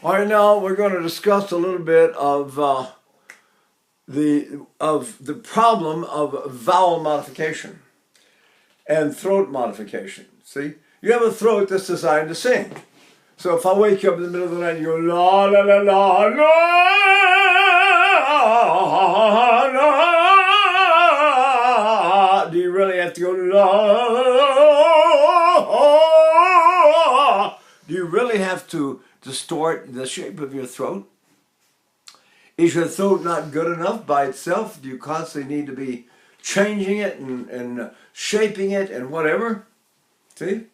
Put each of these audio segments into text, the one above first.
All right, now we're going to discuss a little bit of the problem of vowel modification and throat modification. See, you have a throat that's designed to sing. So if I wake you up in the middle of the night and you go la la la la la la, do you really have to go la? Do you really have to distort the shape of your throat? Is your throat not good enough by itself? Do you constantly need to be changing it and shaping it and whatever? See?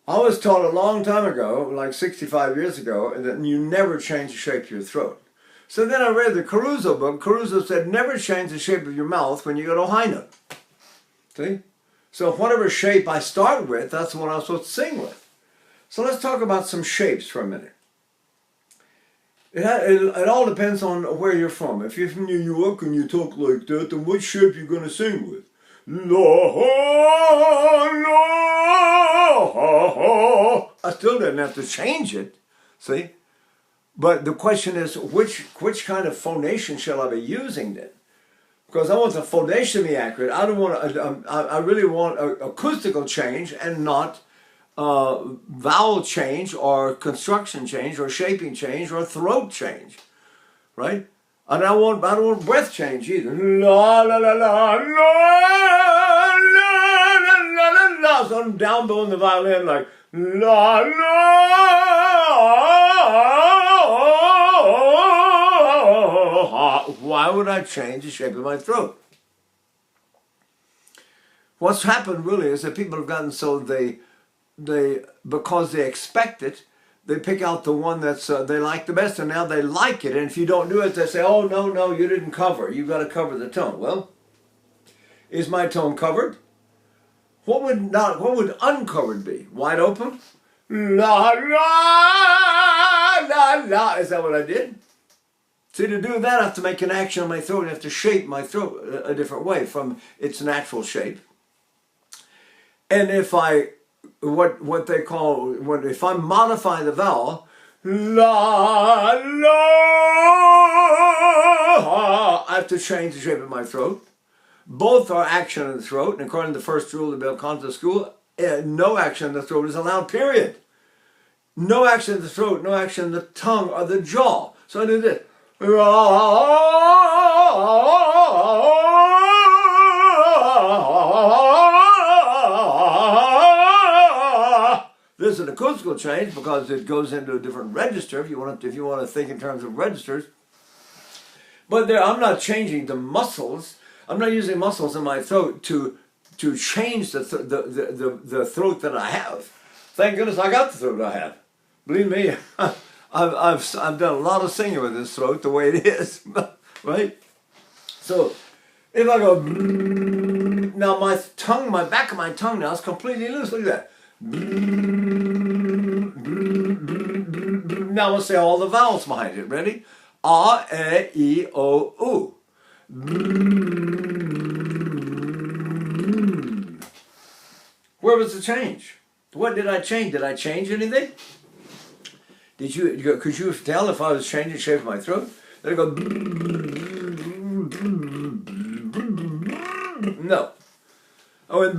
I was taught a long time ago, like 65 years ago, that you never change the shape of your throat. So then I read the Caruso book. Caruso said, never change the shape of your mouth when you go to a high note. See? So whatever shape I start with, that's the one I'm supposed to sing with. So let's talk about some shapes for a minute. It all depends on where you're from. If you're from New York and you talk like that, then what shape you're going to sing with? La, la, I still didn't have to change it, see? But the question is, which kind of phonation shall I be using then? Because I want the phonation to be accurate. I don't want I really want an acoustical change and not vowel change or construction change or shaping change or throat change, right? And I don't want breath change either. La la la la la la la la la. So I'm down blowing the violin like la la. Why would I change the shape of my throat? What's happened really is that people have gotten so because they expect it, they pick out the one that's they like the best, and now they like it. And if you don't do it, they say, "Oh no, you didn't cover. You've got to cover the tone." Well, is my tone covered? What would uncovered be? Wide open? La la la la. Is that what I did? See, to do that, I have to make an action on my throat. I have to shape my throat a different way from its natural shape. And if I what they call if I modify the vowel, la la, I have to change the shape of my throat. Both are action in the throat, and according to the first rule of the bel canto school, no action in the throat is allowed, period. No action in the throat, no action in the tongue or the jaw. So I do this. This is an acoustical change because it goes into a different register if you want to think in terms of registers. But I'm not changing the muscles. I'm not using muscles in my throat to change the throat that I have. Thank goodness I got the throat I have. Believe me, I've done a lot of singing with this throat the way it is, right? So if I go now, my back of my tongue now is completely loose. Look at that. Now let's say all the vowels behind it. Ready? A, E, I, O, U. Where was the change? What did I change? Did I change anything? Could you tell if I was changing the shape of my throat? Did I go? No. I went.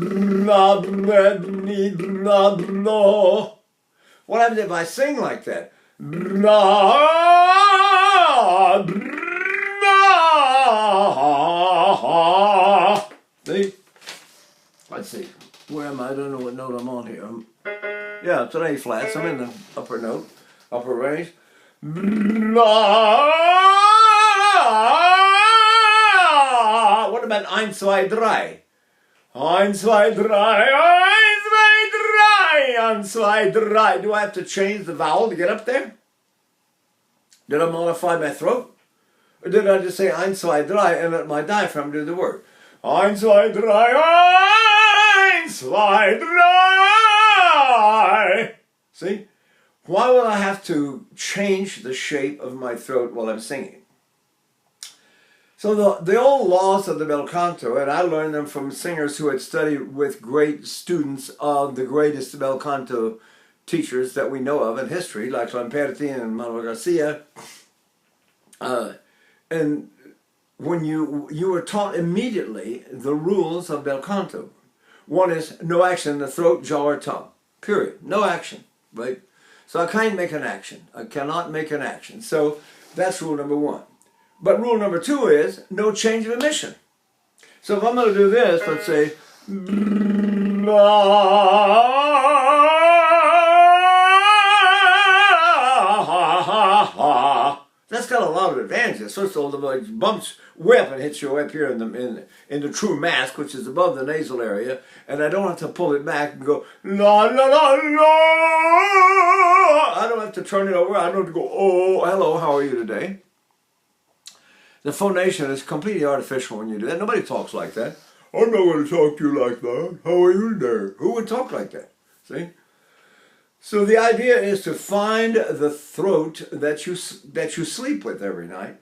What happens if I sing like that? See? Let's see. Where am I? I don't know what note I'm on here. Yeah, it's an A flat, so I'm in the upper note, upper range. What about 1, 2, 3? 1, 2, 3, 1, 2, 3, 1, 2, 3. Do I have to change the vowel to get up there? Did I modify my throat? Or did I just say 1, 2, 3 and let my diaphragm do the work? 1, 2, 3, 1, 2, 3. See? Why would I have to change the shape of my throat while I'm singing? So the old laws of the bel canto, and I learned them from singers who had studied with great students of the greatest bel canto teachers that we know of in history, like Palate and Manuel Garcia. And when you were taught immediately the rules of bel canto. One is no action in the throat, jaw, or tongue. Period. No action, right? So I can't make an action. I cannot make an action. So that's rule number one. But rule number two is no change of emission. So if I'm going to do this, let's say, that's got a lot of advantages. First of all, the bumps way up and hits you up here in the true mask, which is above the nasal area, and I don't have to pull it back and go la la la la. I don't have to turn it over. I don't have to go, oh, hello, how are you today? The phonation is completely artificial when you do that. Nobody talks like that. I'm not going to talk to you like that. How are you today? Who would talk like that? See? So the idea is to find the throat that you sleep with every night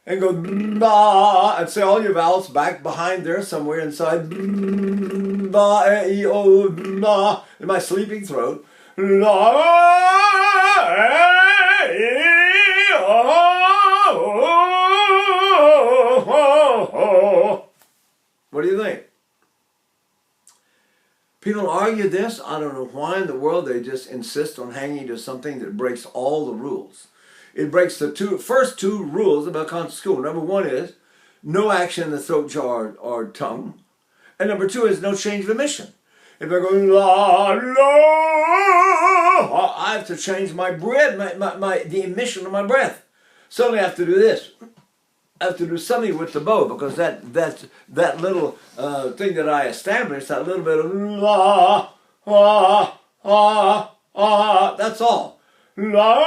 and go da and say all your vowels back behind there somewhere inside da e o da in my sleeping throat. Da e o. What do you think? People argue this. I don't know why in the world they just insist on hanging to something that breaks all the rules. It breaks the first two rules about Acoustical. Number one is no action in the throat, jaw, or tongue. And number two is no change of emission. If I go la la, I have to change my breath, the emission of my breath. Suddenly I have to do this. I have to do something with the bow because that little thing that I established, that little bit of la, that's all. La,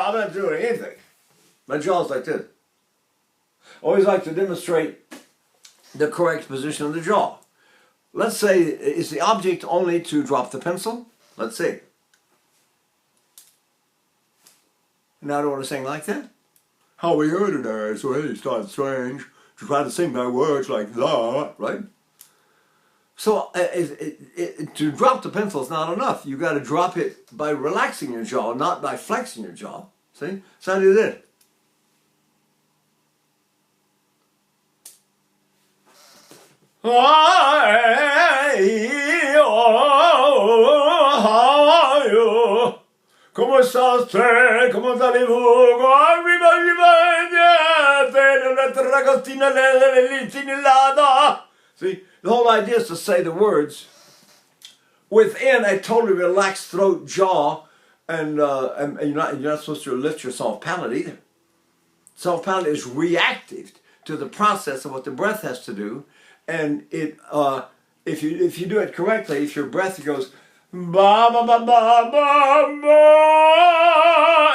I'm not doing anything. My jaw's like this. Always like to demonstrate the correct position of the jaw. Let's say, is the object only to drop the pencil? Let's see. Now I don't want to sing like that. How are you today? So it's not strange to try to sing my words like that, right? So to drop the pencil is not enough. You got to drop it by relaxing your jaw, not by flexing your jaw. See? So I do this. ¿Cómo está usted? ¿Cómo allez-vous? See, the whole idea is to say the words within a totally relaxed throat, jaw, and you're not supposed to lift your soft palate either. Soft palate is reactive to the process of what the breath has to do. And it, if you do it correctly, if your breath goes ba ba ba ba ba ba,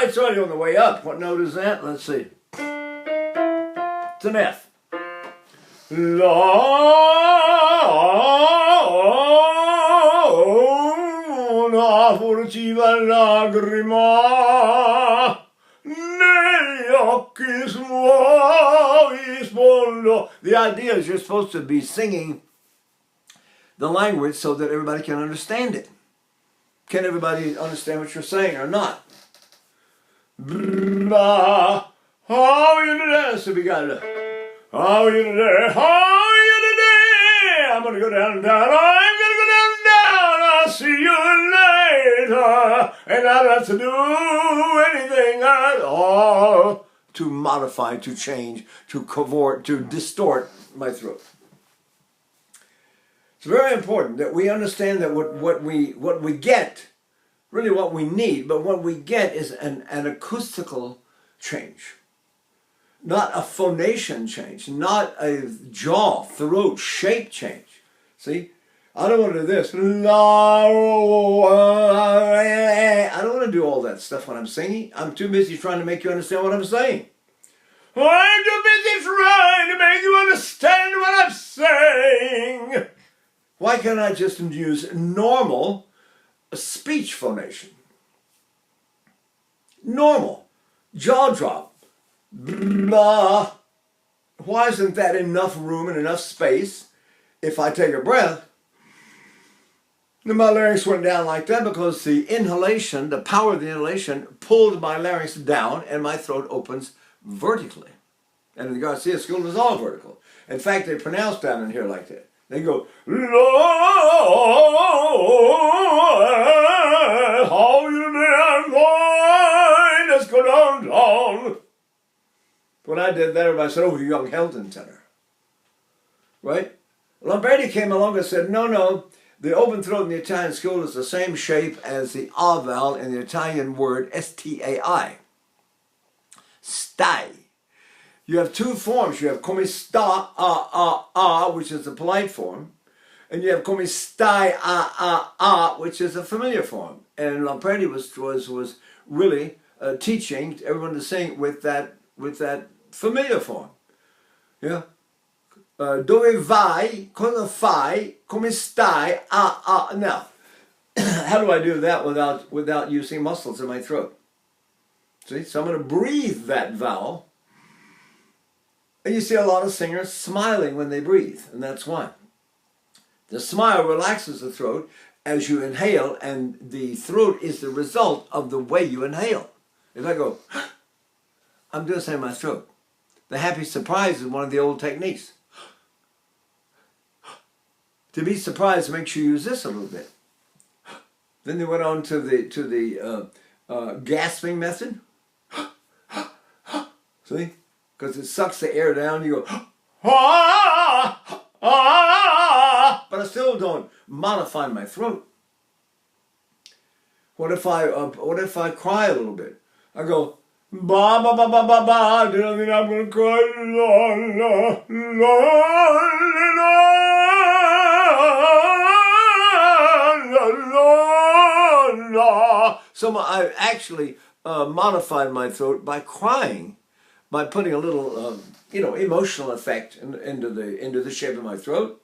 it's already on the way up. What note is that? Let's see. It's an F. La furtiva lagrima negli occhi suoi sfondo. The idea is you're supposed to be singing the language so that everybody can understand it. Can everybody understand what you're saying or not? How are you today? So we got it. How are you today? How are you today? I'm going to go down and down. I'm going to go down and down. I'll see you later. And I don't have to do anything at all to modify, to change, to cavort, to distort my throat. It's very important that we understand that what we get, really what we need, but what we get is an acoustical change. Not a phonation change, not a jaw, throat, shape change. See? I don't want to do this. I don't want to do all that stuff when I'm singing. I'm too busy trying to make you understand what I'm saying. I'm too busy trying to make you understand what I'm saying. Why can't I just use normal speech phonation? Normal. Jaw drop. blah. Why isn't that enough room and enough space? If I take a breath, then my larynx went down like that because the inhalation, the power of the inhalation, pulled my larynx down and my throat opens vertically. And in the Garcia school, it's all vertical. In fact, they pronounce down in here like that. They go, Lord, how you doing? Let's go downtown. When I did that, everybody said, oh, the young Helton tenor. Right? Lombardi came along and said, no, the open throat in the Italian school is the same shape as the A vowel in the Italian word S-T-A-I. Stai. You have two forms. You have come sta, which is the polite form, and you have come stai, which is a familiar form. And Lombardi was really teaching everyone to sing with that familiar form. Yeah. Dove vai, cosa fai, come stai, Now, how do I do that without using muscles in my throat? See, so I'm going to breathe that vowel. And you see a lot of singers smiling when they breathe, and that's why. The smile relaxes the throat as you inhale, and the throat is the result of the way you inhale. If I go, I'm doing the same in my throat. The happy surprise is one of the old techniques. To be surprised makes you use this a little bit. Then they went on to the gasping method. See? Because it sucks the air down. You go, but I still don't modify my throat. What if I cry a little bit? I go, ba ba ba ba ba ba. Do you think I'm gonna cry? La la la la la. So I actually modified my throat by crying, by putting a little emotional effect into the shape of my throat.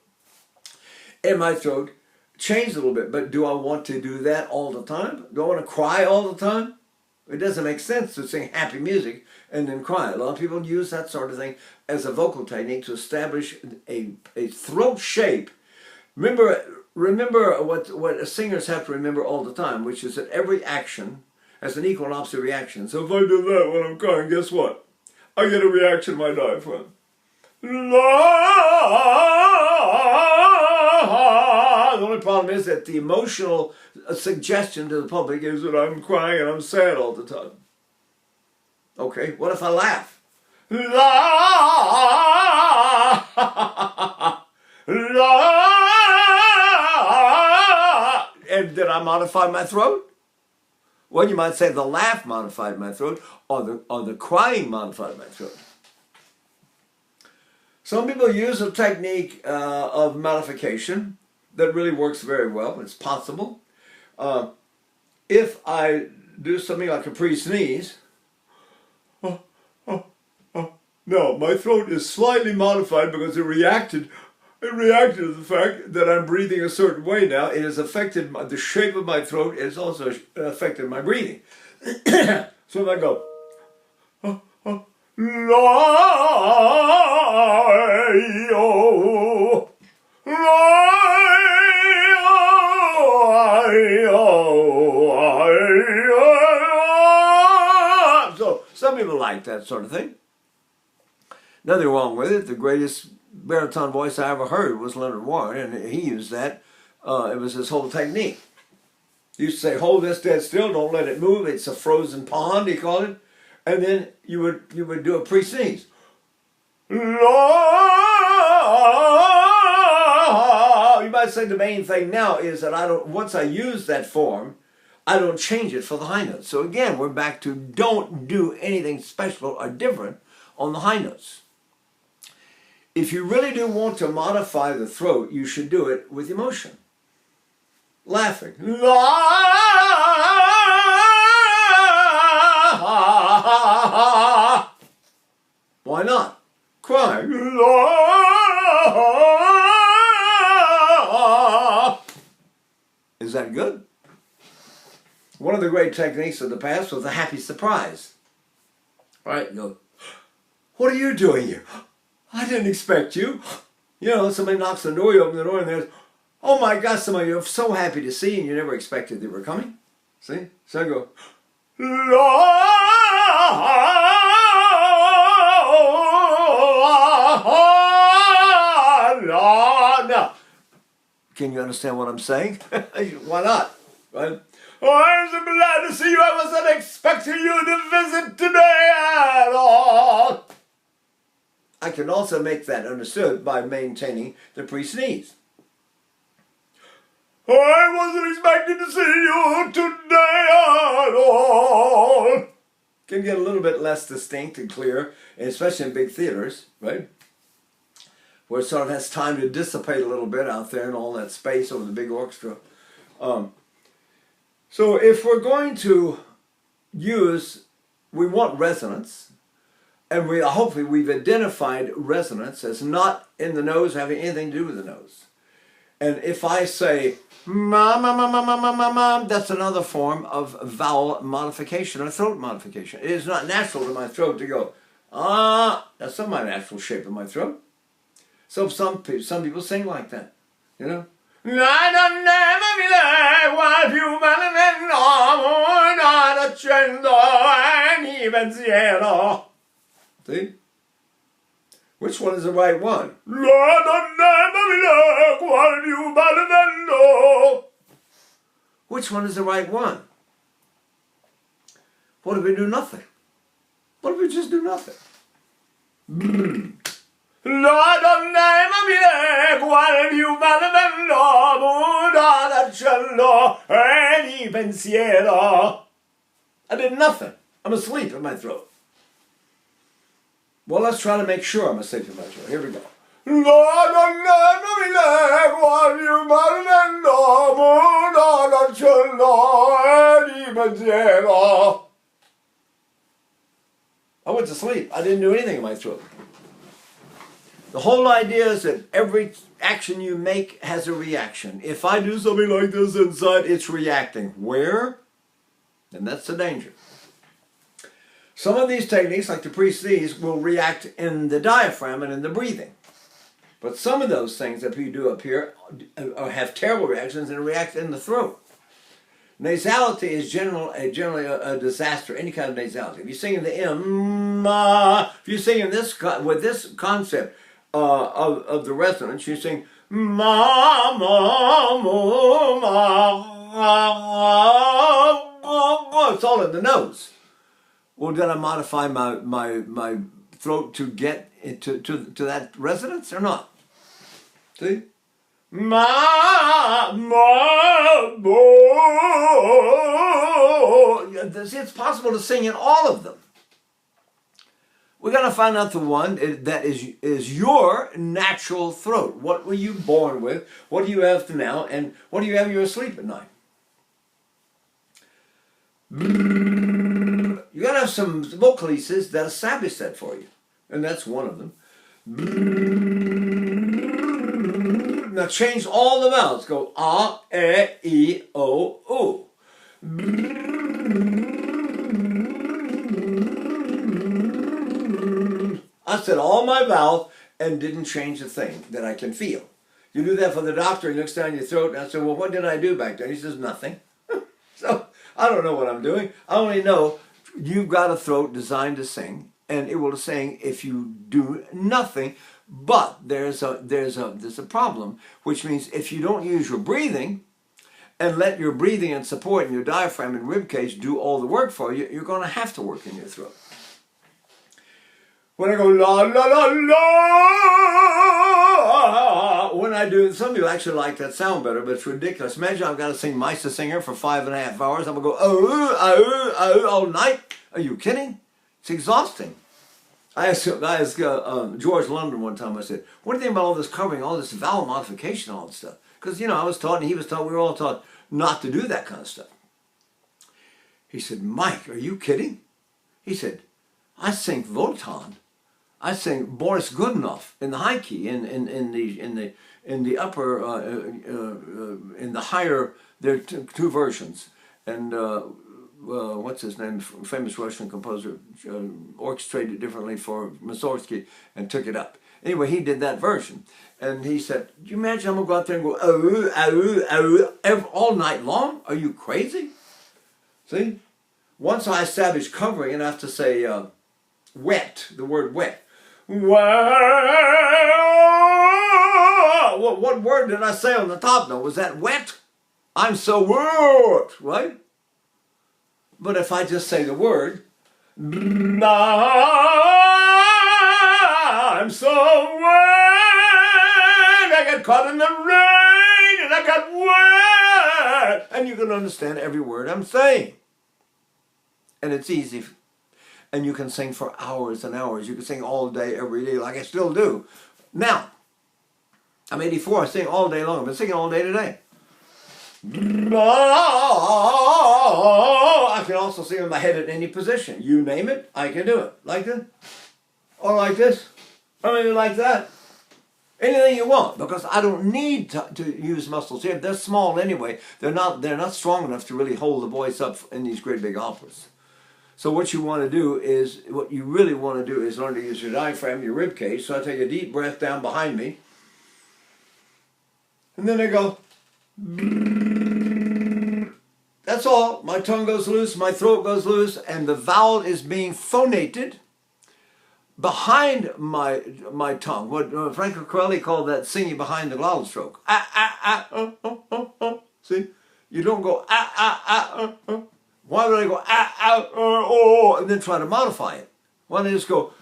And my throat changed a little bit. But do I want to do that all the time? Do I want to cry all the time? It doesn't make sense to sing happy music and then cry. A lot of people use that sort of thing as a vocal technique to establish a throat shape. Remember what singers have to remember all the time, which is that every action has an equal and opposite reaction. So if I do that when I'm crying, guess what? I get a reaction to my diaphragm. The only problem is that the emotional suggestion to the public is that I'm crying and I'm sad all the time. Okay, what if I laugh? And did I modify my throat? Well, you might say the laugh modified my throat, or the crying modified my throat. Some people use a technique of modification that really works very well. It's possible. If I do something like a pre-sneeze, no, my throat is slightly modified because it reacted to the fact that I'm breathing a certain way now. It has affected the shape of my throat. It has also affected my breathing. So if I go, so some people like that sort of thing. Nothing wrong with it. The greatest baritone voice I ever heard was Leonard Warren, and he used that. It was his whole technique. He used to say, hold this dead still, don't let it move. It's a frozen pond, he called it. And then you would do a pre-sneeze. You might say the main thing now is that once I use that form, I don't change it for the high notes. So again, we're back to don't do anything special or different on the high notes. If you really do want to modify the throat, you should do it with emotion. Laughing. Why not? Crying. Is that good? One of the great techniques of the past was the happy surprise. Right? You go, What are you doing here? I didn't expect you. You know, somebody knocks on the door, you open the door, and there's, oh my gosh, somebody you're so happy to see, and you never expected they were coming. See? So I go, now, can you understand what I'm saying? Why not? Right? Oh, I'm so glad to see you. I wasn't expecting you to visit today at all. I can also make that understood by maintaining the pre-sneeze. I wasn't expecting to see you today at all. Can get a little bit less distinct and clear, especially in big theaters, right? Where it sort of has time to dissipate a little bit out there in all that space over the big orchestra. So if we're going to use, we want resonance, and hopefully we've identified resonance as not in the nose having anything to do with the nose. And if I say, ma, ma, ma, ma, ma, ma, ma, ma, that's another form of vowel modification or throat modification. It is not natural to my throat to go, ah, that's not my natural shape of my throat. So some people sing like that, you know. I don't never be like what you not accendo and even zero. See? Which one is the right one? Which one is the right one? What if we do nothing? What if we just do nothing? I did nothing. I'm asleep in my throat. Well, let's try to make sure I'm asleep in my throat. Here we go. I went to sleep. I didn't do anything in my throat. The whole idea is that every action you make has a reaction. If I do something like this inside, it's reacting. Where? And that's the danger. Some of these techniques, like the pre-sneeze, will react in the diaphragm and in the breathing. But some of those things that we do up here have terrible reactions and react in the throat. Nasality is generally a disaster, any kind of nasality. If you sing in the M, if you sing in this with this concept of the resonance, you sing ma, ma, mo, ma, it's all in the nose. Well, did I modify my throat to get to that resonance or not? See? Ma, ma, mo. It's possible to sing in all of them. We're going to find out the one that is your natural throat. What were you born with? What do you have now? And what do you have when you're asleep at night? You got to have some vocalises that establish that for you. And that's one of them. Now change all the vowels. Go A, E, I, O, U. I said all my vowels and didn't change a thing that I can feel. You do that for the doctor, he looks down your throat, and I said, well, what did I do back then? He says, nothing. So I don't know what I'm doing. I only know you've got a throat designed to sing, and it will sing if you do nothing. But there's a problem, which means if you don't use your breathing and let your breathing and support in your diaphragm and rib cage do all the work for you, you're going to have to work in your throat. When I go la la la la, when I do, some people actually like that sound better, but it's ridiculous. Imagine I've got to sing Meister Singer for 5.5 hours. I'm going to go oh all night. Are you kidding? It's exhausting. I asked George London one time, I said, what do you think about all this covering, all this vowel modification, all this stuff? Because, I was taught and he was taught, we were all taught not to do that kind of stuff. He said, Mike, are you kidding? He said, I sing Wotan. I sing Boris Godunov in the high key, in the upper, in the higher. There are two versions, and what's his name, famous Russian composer, orchestrated it differently for Mussorgsky and took it up. Anyway, he did that version. And he said, do you imagine I'm going to go out there and go, oh, oh, oh, all night long? Are you crazy? See? Once I establish covering, and I have to say wet, the word wet. What word did I say on the top note? Was that wet? I'm so wet, right? But if I just say the word, I'm so wet, I got caught in the rain and I got wet. And you can understand every word I'm saying. And it's easy. And you can sing for hours and hours. You can sing all day, every day, like I still do. Now, I'm 84, I sing all day long. I've been singing all day today. I can also sing in my head at any position. You name it, I can do it. Like this. Or like this. Or maybe like that. Anything you want, because I don't need to use muscles here. They're small anyway. They're not strong enough to really hold the voice up in these great big operas. So what you want to do is, what you really want to do is learn to use your diaphragm, your rib cage. So I take a deep breath down behind me. And then I go. That's all. My tongue goes loose, my throat goes loose, and the vowel is being phonated behind my tongue. What Franco Corelli called that singing behind the glottal stroke. See? You don't go Why would I go and then try to modify it? Why don't I just go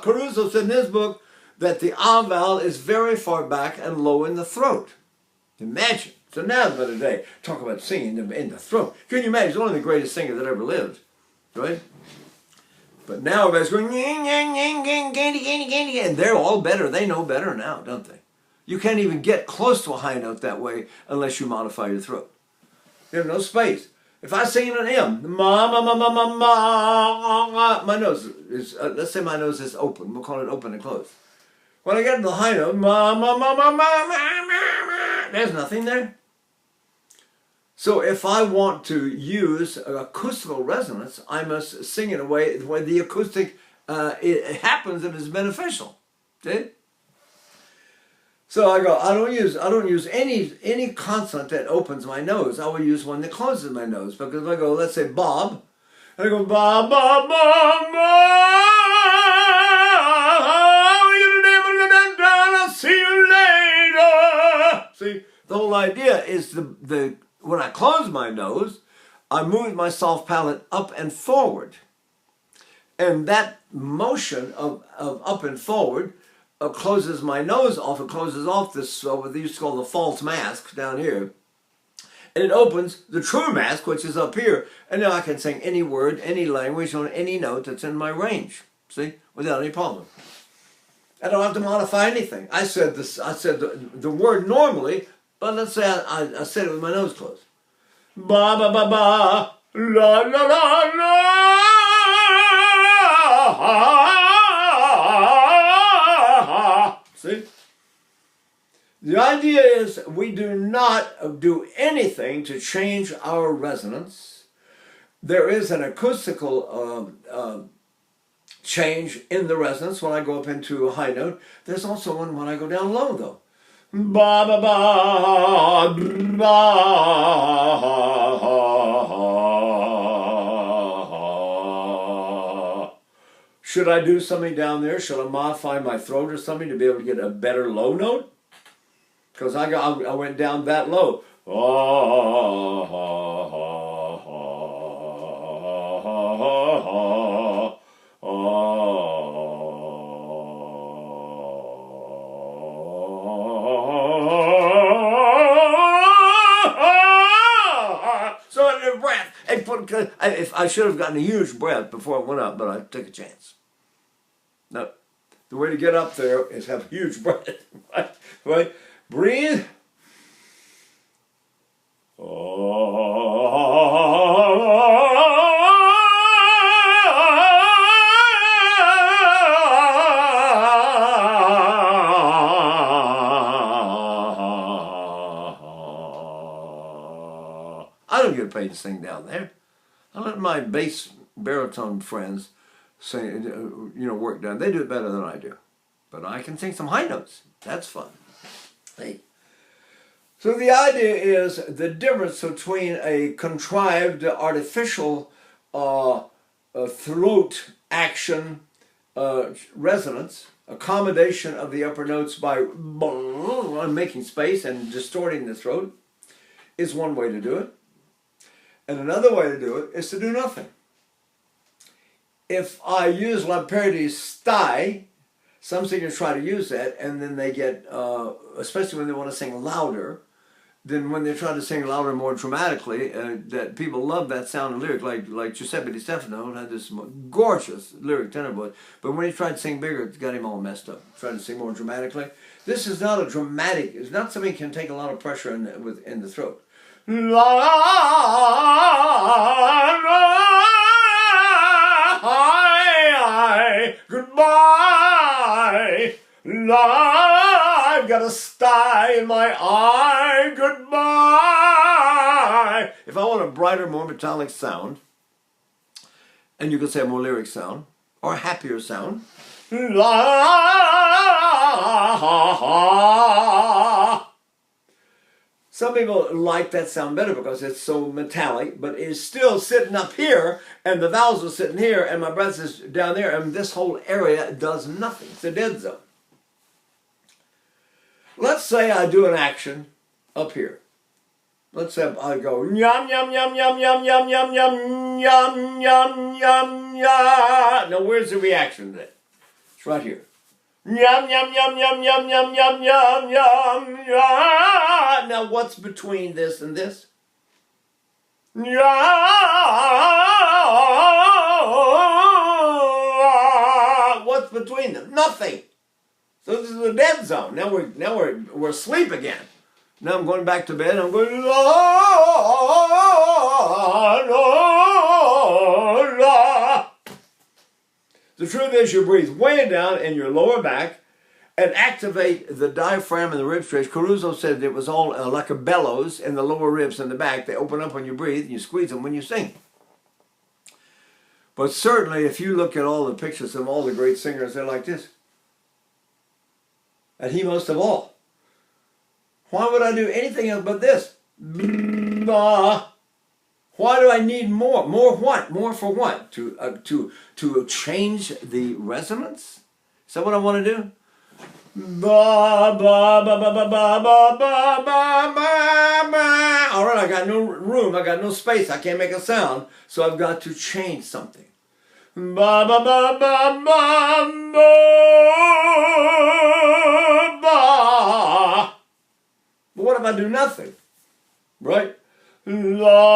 Caruso said in his book that the vowel is very far back and low in the throat. Imagine. So now the other day, talk about singing in the throat. Can you imagine? He's one of the greatest singers that ever lived. Right? But now everybody's going, and they're all better. They know better now, don't they? You can't even get close to a high note that way unless you modify your throat. There's no space. If I sing in an M, my nose is, let's say my nose is open. We'll call it open and closed. When I get to the high note, there's nothing there. So if I want to use acoustical resonance, I must sing in a way where the acoustic it happens and is beneficial. See? So I go. I don't use any consonant that opens my nose. I will use one that closes my nose. Because if I go, let's say Bob, and I go Bob, Bob, Bob, Bob. I'll see you later. See, the whole idea is the when I close my nose, I move my soft palate up and forward. And that motion of up and forward closes my nose off. It closes off this, what they used to call the false mask down here. And it opens the true mask, which is up here. And now I can sing any word, any language, on any note that's in my range. See? Without any problem. I don't have to modify anything. I said the word normally, but let's say I said it with my nose closed. Ba ba ba ba la la la la. See? The idea is we do not do anything to change our resonance. There is an acoustical change in the resonance when I go up into a high note. There's also one when I go down low, though. Ba ba ba ba. Should I do something down there? Should I modify my throat or something to be able to get a better low note? Because I went down that low. So in a breath, I should have gotten a huge breath before I went up, but I took a chance. No, the way to get up there is have a huge breath, right? Breathe. I don't get participate and sing down there. I let my bass baritone friends sing, work down. They do it better than I do. But I can sing some high notes. That's fun. Hey. So the idea is the difference between a contrived artificial throat action resonance, accommodation of the upper notes by making space and distorting the throat, is one way to do it. And another way to do it is to do nothing. If I use Lamperti's sty, some singers try to use that, and then they get, especially when they want to sing louder, then when they try to sing louder, more dramatically, that people love that sound and lyric, like Giuseppe Di Stefano had this gorgeous lyric tenor voice, but when he tried to sing bigger, it got him all messed up. Trying to sing more dramatically. This is not a dramatic, it's not something that can take a lot of pressure in the throat. Goodbye, I've got a sty in my eye, goodbye. If I want a brighter, more metallic sound, and you could say a more lyric sound, or a happier sound, some people like that sound better because it's so metallic, but it's still sitting up here, and the vowels are sitting here, and my breath is down there, and this whole area does nothing. It's a dead zone. Let's say I do an action up here. Let's say I go yum yum yum yum yum yum yum yum yum yum yum yum. Now where's the reaction then? It's right here. Yum yum yum yum yum yum yum yum yum yum. Now what's between this and this? What's between them? Nothing. So this is a dead zone. Now we're asleep again. Now I'm going back to bed. I'm going la la la. The truth is, you breathe way down in your lower back and activate the diaphragm and the rib stretch. Caruso said it was all like a bellows in the lower ribs in the back. They open up when you breathe, and you squeeze them when you sing. But certainly, if you look at all the pictures of all the great singers, they're like this. And he most of all. Why would I do anything else but this? Why do I need more? More what? More for what? To change the resonance? Is that what I want to do? Ba ba ba ba ba ba ba ba ba ba. All right, I got no room. I got no space. I can't make a sound, so I've got to change something. Ba ba ba ba ba ba. But what if I do nothing? Right? La.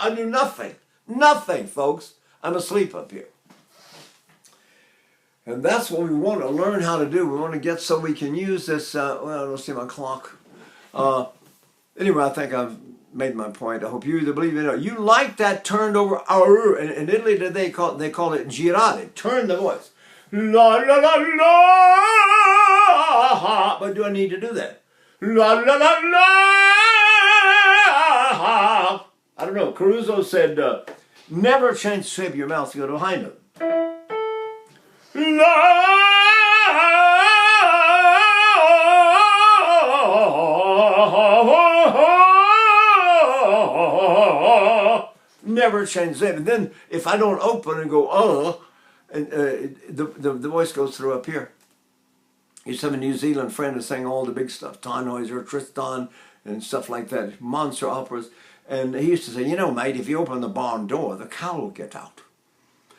I do nothing. Nothing, folks. I'm asleep up here. And that's what we want to learn how to do. We want to get so we can use this. Well, I don't see my clock. Anyway, I think I've made my point. I hope you either believe it or you like that turned over. In Italy, they call it girare. Turn the voice. La la la la. But do I need to do that? La la la la. I don't know. Caruso said, never change the shape of your mouth to go to a high note. Never change that. And then if I don't open and go, and the voice goes through up here. I used to have a New Zealand friend who sang all the big stuff, Tannhäuser, Tristan, and stuff like that, monster operas. And he used to say, you know, mate, if you open the barn door, the cow will get out.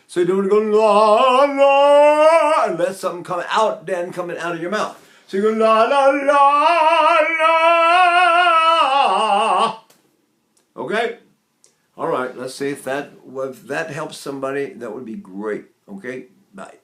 So you don't go la la and let something come out, then coming out of your mouth. So you go la la la la. Okay? All right, let's see if that helps somebody. That would be great. Okay? Bye.